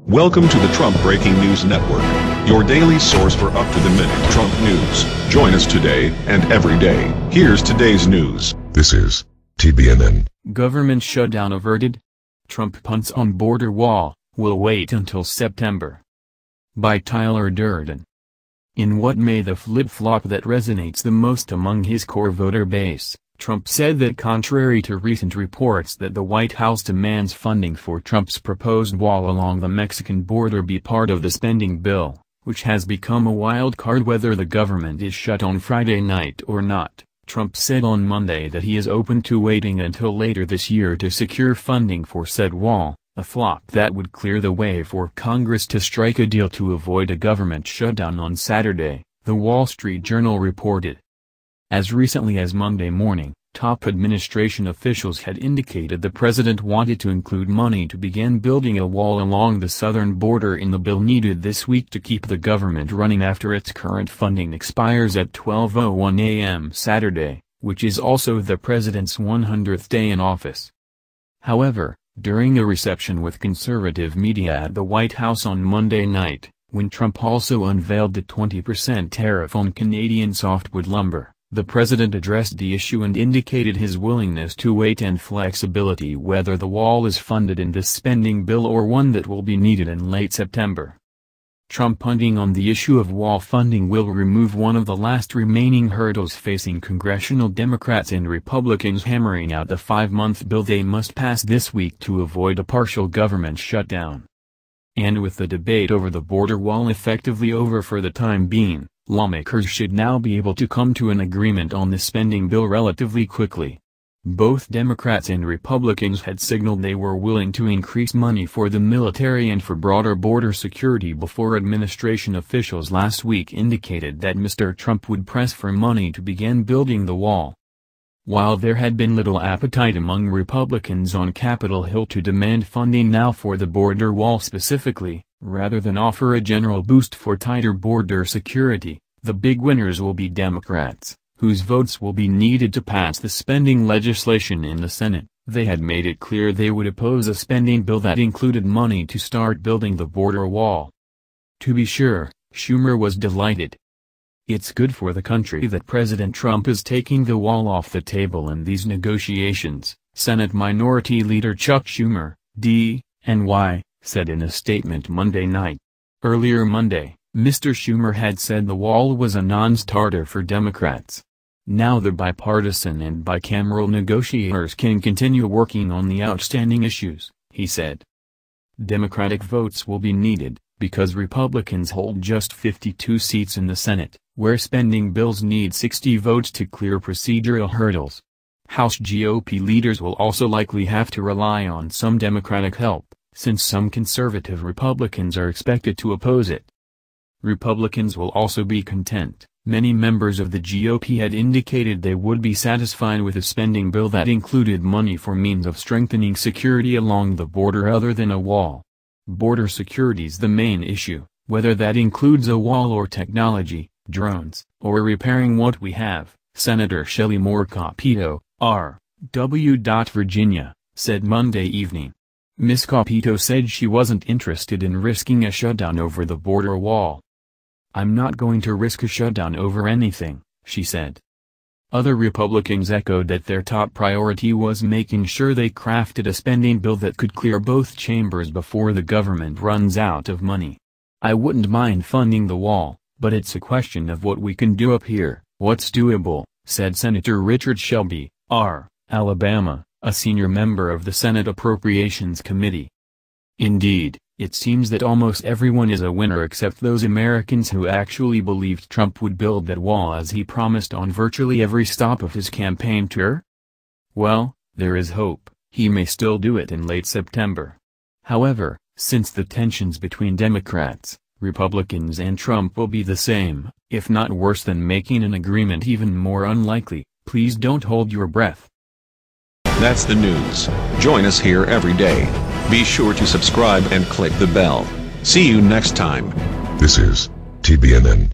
Welcome to the Trump Breaking News Network, your daily source for up-to-the-minute Trump news. Join us today and every day. Here's today's news. This is TBNN. Government shutdown averted? Trump punts on border wall, will wait until September. By Tyler Durden. In what may the flip-flop that resonates the most among his core voter base, Trump said that contrary to recent reports that the White House demands funding for Trump's proposed wall along the Mexican border be part of the spending bill, which has become a wild card whether the government is shut on Friday night or not, Trump said on Monday that he is open to waiting until later this year to secure funding for said wall, a flop that would clear the way for Congress to strike a deal to avoid a government shutdown on Saturday, The Wall Street Journal reported. As recently as Monday morning, top administration officials had indicated the president wanted to include money to begin building a wall along the southern border in the bill needed this week to keep the government running after its current funding expires at 12:01 a.m. Saturday, which is also the president's 100th day in office. However, during a reception with conservative media at the White House on Monday night, when Trump also unveiled the 20% tariff on Canadian softwood lumber, the president addressed the issue and indicated his willingness to wait and flexibility whether the wall is funded in this spending bill or one that will be needed in late September. Trump punting on the issue of wall funding will remove one of the last remaining hurdles facing congressional Democrats and Republicans hammering out the 5-month bill they must pass this week to avoid a partial government shutdown. And with the debate over the border wall effectively over for the time being, lawmakers should now be able to come to an agreement on the spending bill relatively quickly. Both Democrats and Republicans had signaled they were willing to increase money for the military and for broader border security before administration officials last week indicated that Mr. Trump would press for money to begin building the wall. While there had been little appetite among Republicans on Capitol Hill to demand funding now for the border wall specifically, rather than offer a general boost for tighter border security, the big winners will be Democrats, whose votes will be needed to pass the spending legislation in the Senate. They had made it clear they would oppose a spending bill that included money to start building the border wall. To be sure, Schumer was delighted. It's good for the country that President Trump is taking the wall off the table in these negotiations, Senate Minority Leader Chuck Schumer, D.N.Y., said in a statement Monday night. Earlier Monday, Mr. Schumer had said the wall was a non-starter for Democrats. Now the bipartisan and bicameral negotiators can continue working on the outstanding issues, he said. Democratic votes will be needed, because Republicans hold just 52 seats in the Senate, where spending bills need 60 votes to clear procedural hurdles. House GOP leaders will also likely have to rely on some Democratic help, since some conservative Republicans are expected to oppose it. Republicans will also be content. Many members of the GOP had indicated they would be satisfied with a spending bill that included money for means of strengthening security along the border other than a wall. Border security's the main issue, whether that includes a wall or technology, drones, or repairing what we have, Senator Shelley Moore Capito, R.W. Virginia, said Monday evening. Ms. Capito said she wasn't interested in risking a shutdown over the border wall. "I'm not going to risk a shutdown over anything," she said. Other Republicans echoed that their top priority was making sure they crafted a spending bill that could clear both chambers before the government runs out of money. "I wouldn't mind funding the wall, but it's a question of what we can do up here, what's doable," said Senator Richard Shelby, R., Alabama, a senior member of the Senate Appropriations Committee. Indeed, it seems that almost everyone is a winner except those Americans who actually believed Trump would build that wall as he promised on virtually every stop of his campaign tour. Well, there is hope, he may still do it in late September. However, since the tensions between Democrats, Republicans and Trump will be the same, if not worse than making an agreement even more unlikely, please don't hold your breath. That's the news. Join us here every day. Be sure to subscribe and click the bell. See you next time. This is TBNN.